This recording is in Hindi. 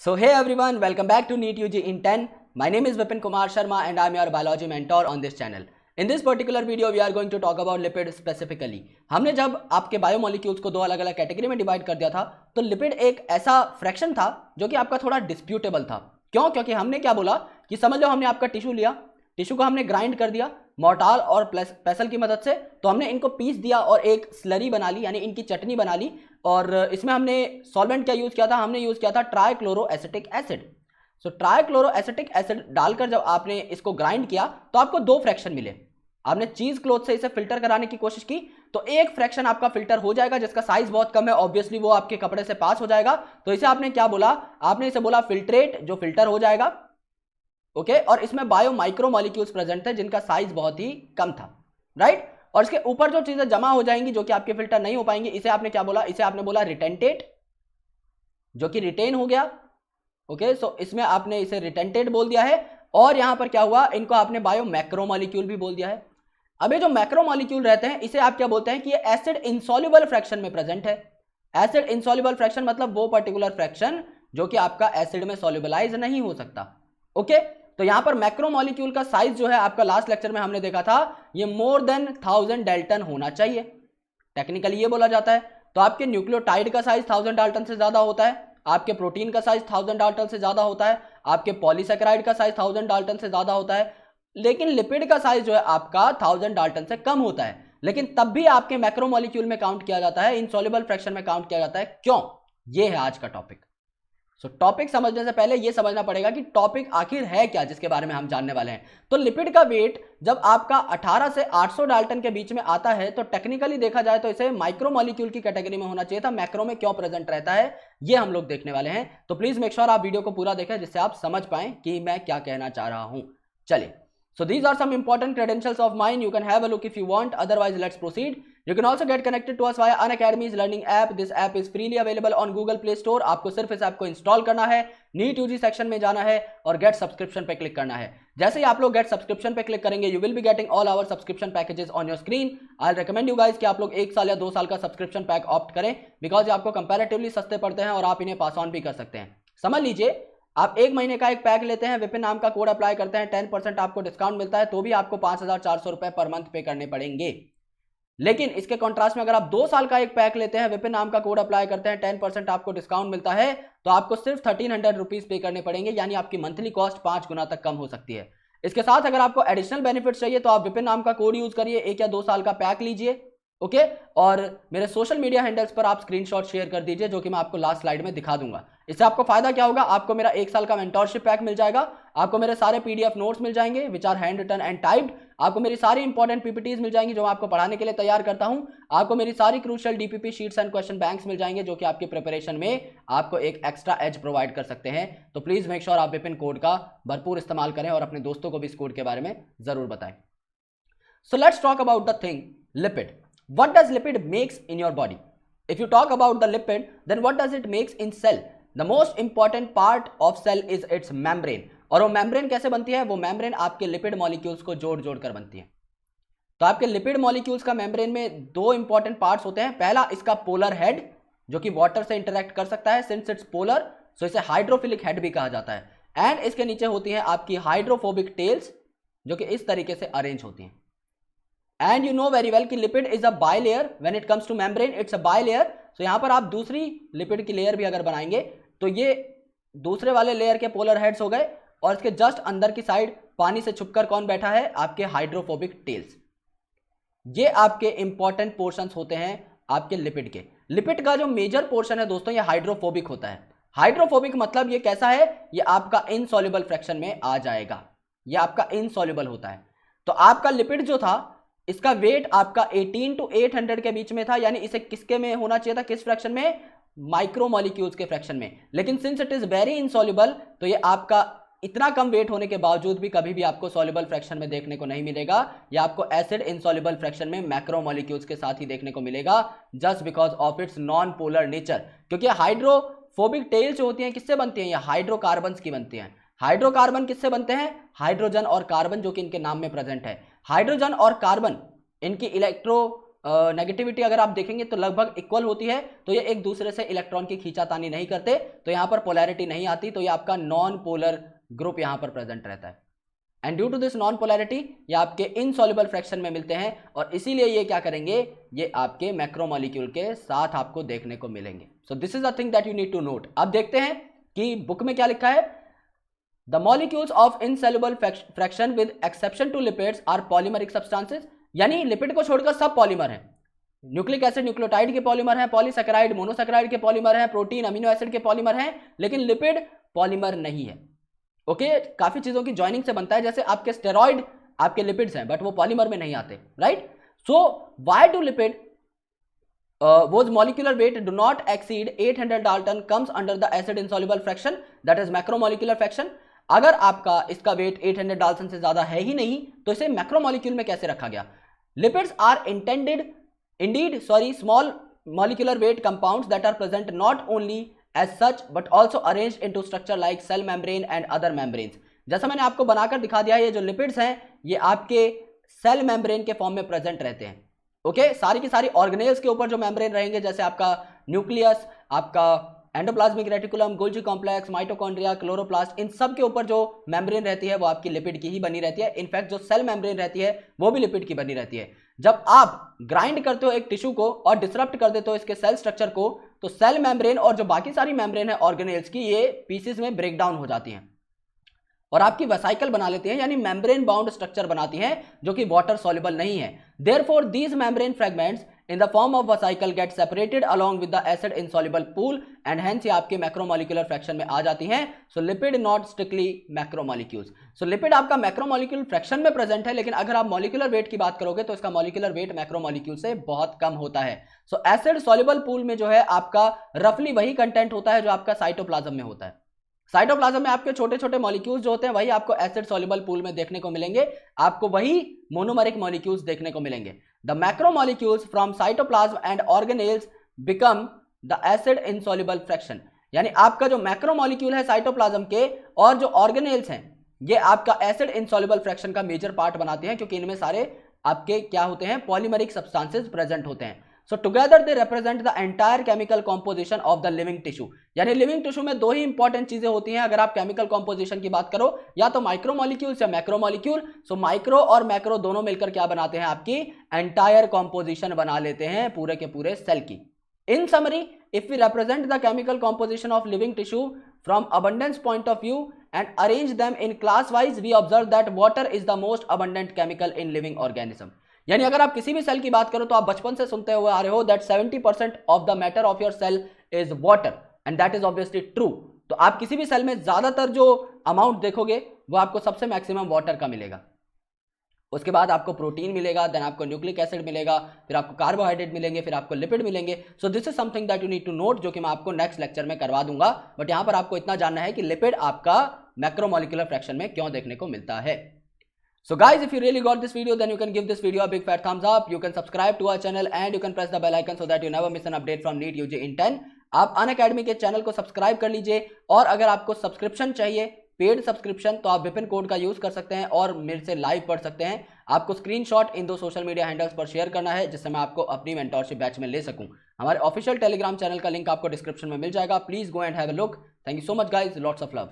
So hey everyone, welcome back to NEET UG in 10. My name is Vipin Kumar Sharma and I am your biology mentor on this channel. In this particular video, we are going to talk about lipid specifically. हमने जब आपके बायोमोलिक्यूल्स को दो अलग अलग कैटेगरी में डिवाइड कर दिया था तो लिपिड एक ऐसा फ्रैक्शन था जो कि आपका थोड़ा डिस्प्यूटेबल था। क्यों? क्योंकि हमने क्या बोला कि समझ लो हमने आपका टिश्यू लिया, टिश्यू को हमने ग्राइंड कर दिया मोर्टार और पेसल की मदद से, तो हमने इनको पीस दिया और एक स्लरी बना ली, यानी इनकी चटनी बना ली। और इसमें हमने सॉल्वेंट क्या यूज किया था? हमने यूज किया था ट्राइक्लोरोएसिटिक एसिड। सो ट्राइक्लोरोएसिटिक एसिड डालकर जब आपने इसको ग्राइंड किया तो आपको दो फ्रैक्शन मिले। आपने चीज क्लॉथ से इसे फिल्टर कराने की कोशिश की तो एक फ्रैक्शन आपका फिल्टर हो जाएगा जिसका साइज बहुत कम है, ऑब्वियसली वो आपके कपड़े से पास हो जाएगा। तो इसे आपने क्या बोला? आपने इसे बोला फिल्ट्रेट, जो फिल्टर हो जाएगा। ओके, और इसमें बायो माइक्रो मॉलिक्यूल्स प्रेजेंट थे जिनका साइज बहुत ही कम था, राइट। और इसके ऊपर जो चीजें जमा हो जाएंगी जो कि आपके फिल्टर नहीं हो पाएंगी, इसे आपने क्या बोला? इसे आपने बोला रिटेंटेट, जो कि रिटेन हो गया। ओके, सो इसमें आपने इसे रिटेंटेट बोल दिया है। और यहां पर क्या हुआ? इनको आपने बायो मैक्रो मॉलिक्यूल भी बोल दिया है। अब ये जो मैक्रो मॉलिक्यूल रहते हैं इसे आप क्या बोलते हैं कि ये एसिड इनसॉल्युबल फ्रैक्शन में प्रेजेंट है। एसिड इनसॉल्युबल फ्रैक्शन मतलब वो पर्टिकुलर फ्रैक्शन जो कि आपका एसिड में सॉल्युबलाइज नहीं हो सकता। ओके, तो यहां पर मैक्रो मॉलिक्यूल का साइज जो है आपका लास्ट लेक्चर में हमने देखा था, ये मोर देन 1000 डाल्टन होना चाहिए। टेक्निकली ये बोला जाता है। तो आपके न्यूक्लियोटाइड का साइज 1000 डाल्टन से ज्यादा होता है, आपके प्रोटीन का साइज 1000 डाल्टन से ज्यादा होता है, आपके पॉलीसेकेराइड का साइज 1000 डाल्टन से ज्यादा होता है। लेकिन लिपिड का साइज जो है आपका 1000 डाल्टन से कम होता है, लेकिन तब भी आपके मैक्रो मॉलिक्यूल में काउंट किया जाता है, इनसॉल्युबल फ्रैक्शन में काउंट किया जाता है। क्यों? ये है आज का टॉपिक। सो टॉपिक समझने से पहले ये समझना पड़ेगा कि टॉपिक आखिर है क्या जिसके बारे में हम जानने वाले हैं। तो लिपिड का वेट जब आपका 18 से 800 डाल्टन के बीच में आता है तो टेक्निकली देखा जाए तो इसे माइक्रो मॉलिक्यूल की कैटेगरी में होना चाहिए था। मैक्रो में क्यों प्रेजेंट रहता है ये हम लोग देखने वाले हैं। तो प्लीज मेक श्योर आप वीडियो को पूरा देखें जिससे आप समझ पाएं कि मैं क्या कहना चाह रहा हूं। चलिए, so these are some important credentials of mine. You can have a look if you want. Otherwise, let's proceed. You can also get connected to us via Unacademy's learning app. This app is freely available on Google Play Store. आपको सिर्फ इस ऐप को इंस्टॉल करना है, नीट यूजी सेक्शन में जाना है और गेट सब्सक्रिप्शन पे क्लिक करना है। जैसे ही आप लोग गेट सब्सक्रिप्शन पे क्लिक करेंगे, you will be getting all our subscription packages on your screen. I recommend you guys कि आप लोग 1 साल या 2 साल का सब्सक्रिप्शन पैक ऑप्ट करें, बिकॉज ये आपको कंपैरेटिवली सस्ते पड़ते हैं और आप इन्हें पास ऑन भी कर सकते हैं। समझ लीजिए, आप 1 महीने का एक पैक लेते हैं, विपिन नाम का कोड अप्लाई करते हैं, 10% आपको डिस्काउंट मिलता है, तो भी आपको 5400 रुपए पर मंथ पे करने पड़ेंगे। लेकिन इसके कॉन्ट्रास्ट में अगर आप 2 साल का एक पैक लेते हैं, विपिन नाम का कोड अप्लाई करते हैं, 10% आपको डिस्काउंट मिलता है, तो आपको सिर्फ 1300 रुपीज पे करने पड़ेंगे, यानी आपकी मंथली कॉस्ट 5 गुना तक कम हो सकती है। इसके साथ अगर आपको एडिशनल बेनिफिट्स चाहिए तो आप विपिन नाम का कोड यूज करिए, 1 या 2 साल का पैक लीजिए। ओके, और मेरे सोशल मीडिया हैंडल्स पर आप स्क्रीनशॉट शेयर कर दीजिए, जो कि मैं आपको लास्ट स्लाइड में दिखा दूंगा। इससे आपको फायदा क्या होगा? आपको मेरा 1 साल का मेंटोरशिप पैक मिल जाएगा, आपको मेरे सारे पीडीएफ नोट्स मिल जाएंगे which are handwritten and typed, आपको मेरी सारी इंपॉर्टेंट पीपीटीज मिल जाएंगी जो मैं आपको पढ़ाने के लिए तैयार करता हूं, आपको मेरी सारी crucial DPP sheets and question banks मिल जाएंगे जो कि आपकी प्रिपरेशन में आपको एक एक्स्ट्रा एज प्रोवाइड कर सकते हैं। तो प्लीज मेक श्योर आप विपिन कोड का भरपूर इस्तेमाल करें और अपने दोस्तों को भी इस कोड के बारे में जरूर बताएं। So let's talk about the thing lipid. What does lipid makes in your body? If you talk about the lipid, then what does it makes in cell? The most important part of cell is its membrane. और वो membrane कैसे बनती है? वो membrane आपके lipid molecules को जोड़ जोड़ कर बनती है। तो आपके lipid molecules का membrane में 2 important parts होते हैं। पहला इसका polar head, जो कि water से interact कर सकता है, since it's polar, so इसे hydrophilic head भी कहा जाता है। एंड इसके नीचे होती है आपकी hydrophobic tails, जो कि इस तरीके से अरेंज होती हैं। And you know very well कि lipid is a bilayer, when it comes to membrane it's a bilayer. So यहां पर आप दूसरी लिपिड की लेयर भी अगर बनाएंगे तो ये दूसरे वाले लेयर के पोलर हेड्स हो गए, और इसके जस्ट अंदर की साइड पानी से छुपकर कौन बैठा है? आपके हाइड्रोफोबिक टेल्स। ये आपके इंपॉर्टेंट पोर्शंस होते हैं आपके लिपिड के। लिपिड का जो मेजर पोर्शन है दोस्तों, ये हाइड्रोफोबिक होता है। हाइड्रोफोबिक मतलब ये कैसा है? ये आपका इनसॉल्युबल फ्रैक्शन में आ जाएगा, ये आपका इनसॉल्युबल होता है। तो आपका लिपिड जो था, इसका वेट आपका 18 to 800 के बीच में था, यानी इसे किसके में होना चाहिए था? किस फ्रैक्शन में? माइक्रो मॉलिक्यूल्स के फ्रैक्शन में। लेकिन since it is very insoluble, तो ये आपका इतना कम वेट होने के बावजूद भी कभी भी आपको सॉल्युबल फ्रैक्शन में देखने को नहीं मिलेगा। या आपको एसिड इनसॉल्युबल फ्रैक्शन में मैक्रो मॉलिक्यूल्स के साथ ही देखने को मिलेगा, just because of its non polar nature. क्योंकि हाइड्रोफोबिक टेल्स जो होती हैं किससे बनती हैं? ये हाइड्रोकार्बन्स की बनती हैं। हाइड्रोकार्बन किससे बनते हैं? हाइड्रोजन और कार्बन, जो कि इनके नाम में प्रेजेंट है। हाइड्रोजन और कार्बन इनकी इलेक्ट्रो नेगेटिविटी अगर आप देखेंगे तो लगभग इक्वल होती है, तो ये एक दूसरे से इलेक्ट्रॉन की खींचातानी नहीं करते, तो यहां पर पोलैरिटी नहीं आती, तो ये आपका नॉन पोलर ग्रुप यहां पर प्रेजेंट रहता है। And due to this non polarity ये आपके इनसॉल्युबल फ्रैक्शन में मिलते हैं, और इसीलिए ये क्या करेंगे, ये आपके मैक्रोमोलिक्यूल के साथ आपको देखने को मिलेंगे। So this is a thing that you need to note. अब देखते हैं कि बुक में क्या लिखा है। The molecules of insoluble fraction with exception to lipids are polymeric substances, यानी लिपिड को छोड़कर सब पॉलीमर हैं। न्यूक्लिक एसिड न्यूक्लियोटाइड के पॉलीमर हैं, पॉलीसैकेराइड मोनोसैकेराइड के पॉलीमर हैं, प्रोटीन अमीनो एसिड के पॉलीमर हैं, लेकिन लिपिड पॉलीमर नहीं है। ओके, काफी चीजों की ज्वाइनिंग से बनता है, जैसे आपके स्टेरॉइड आपके लिपिड्स हैं, बट वो पॉलीमर में नहीं आते, right. So why do lipid whose molecular weight do not exceed 800 Dalton comes under the acid insoluble fraction, that is macromolecular fraction। अगर आपका इसका वेट 800 डाल्टन से ज्यादा है ही नहीं, तो इसे मैक्रोमोलिक्यूल में कैसे रखा गया। Lipids are indeed small molecular weight compounds that are present not only as such but also arranged into structure like cell membrane and other membranes। जैसा मैंने आपको बनाकर दिखा दिया, ये जो लिपिड्स हैं ये आपके सेल मेम्ब्रेन के फॉर्म में प्रेजेंट रहते हैं। ओके, सारी की सारी ऑर्गेनेल्स के ऊपर जो मेम्ब्रेन रहेंगे, जैसे आपका न्यूक्लियस, आपका endoplasmic reticulum, Golgi complex, mitochondria, chloroplast, इन सब के ऊपर जो मेम्ब्रेन रहती है वो आपकी लिपिड की ही बनी रहती है। इनफैक्ट जो सेल मेम्ब्रेन रहती है वो भी लिपिड की बनी रहती है। जब आप ग्राइंड करते हो एक टिश्यू को और डिसरप्ट कर देते हो इसके सेल स्ट्रक्चर को, तो सेल मेम्ब्रेन और जो बाकी सारी मेम्ब्रेन है ऑर्गेनेल्स की, ये पीसेस में ब्रेक डाउन हो जाती हैं और आपकी वेसाइकल बना लेती हैं, यानी मेम्ब्रेन बाउंड स्ट्रक्चर बनाती हैं जो कि वाटर सॉल्युबल नहीं है। Therefore these membrane fragments in the form of vesicle get separated along with the acid insoluble pool and hence ये आपके मैक्रोमोलिक्यूलर फ्रैक्शन में आ जाती हैं। So lipid not strictly macromolecules. So lipid आपका मैक्रोमोलिक्यूल फ्रैक्शन में प्रेजेंट है, लेकिन अगर आप मॉलिक्यूलर वेट की बात करोगे तो इसका मॉलिक्यूलर वेट मैक्रोमोलिक्यूल से बहुत कम होता है। सो एसिड सॉल्युबल पूल में जो है आपका रफली वही कंटेंट होता है जो आपका साइटोप्लाज्म में होता है। साइटोप्लाज्म में आपके छोटे छोटे मॉलिक्यूल्स जो होते हैं वही आपको एसिड सॉल्युबल पूल में देखने को मिलेंगे, आपको वही मोनोमरिक मॉलिक्यूल्स देखने को मिलेंगे। The macromolecules from cytoplasm and organelles become the acid insoluble fraction, यानी आपका जो मैक्रोमोलिक्यूल है साइटोप्लाज्म के और जो ऑर्गेनेल्स हैं ये आपका एसिड इनसॉल्युबल फ्रैक्शन का मेजर पार्ट बनाते हैं, क्योंकि इनमें सारे आपके क्या होते हैं, पॉलीमरिक सब्सटेंसेस प्रेजेंट होते हैं। So together they represent the entire chemical composition of the living tissue। यानी लिविंग टिश्यू में दो ही इंपॉर्टेंट चीजें होती हैं अगर आप केमिकल कॉम्पोजिशन की बात करो, या तो माइक्रोमोलिक्यूल्स या मैक्रोमोलिक्यूल। सो माइक्रो और मैक्रो दोनों मिलकर क्या बनाते हैं, आपकी एंटायर कॉम्पोजिशन बना लेते हैं पूरे के पूरे सेल की। In summary, if we represent the chemical composition of living tissue from abundance point of view and arrange them in class wise, we observe that water is the most abundant chemical in living organism. यानी अगर आप किसी भी सेल की बात करो तो आप बचपन से सुनते हुए आ रहे हो that 70% of the matter of your cell is water, and that is obviously true. तो आप किसी भी सेल में ज्यादातर जो अमाउंट देखोगे वो आपको सबसे मैक्सिमम वाटर का मिलेगा। उसके बाद आपको प्रोटीन मिलेगा, देन आपको न्यूक्लिक एसिड मिलेगा, फिर आपको कार्बोहाइड्रेट मिलेंगे, फिर आपको लिपिड मिलेंगे। So this is something that you need to note, जो कि मैं आपको नेक्स्ट लेक्चर में करवा दूंगा। बट यहां पर आपको इतना जानना है कि लिपिड आपका मैक्रोमोलिक्यूलर फ्रैक्शन में क्यों देखने को मिलता है। So guys, if you really got this video, then you can give this video a big fat thumbs up. You can subscribe to our channel and you can press the bell icon so that you never miss an update from NEET UG in 10। आप अनअकैडमी के चैनल को सब्सक्राइब कर लीजिए, और अगर आपको सब्सक्रिप्शन चाहिए, पेड सब्सक्रिप्शन, तो आप विपिन कोड का यूज कर सकते हैं और मेरे से लाइव पढ़ सकते हैं। आपको स्क्रीनशॉट इन दो सोशल मीडिया हैंडल्स पर शेयर करना है जिससे मैं आपको अपनी मेंटोरशिप बैच में ले सकूं। हमारे ऑफिशियल टेलीग्राम चैनल का लिंक आपको डिस्क्रिप्शन में मिल जाएगा। Please go and have a look. Thank you so much guys, lots of love.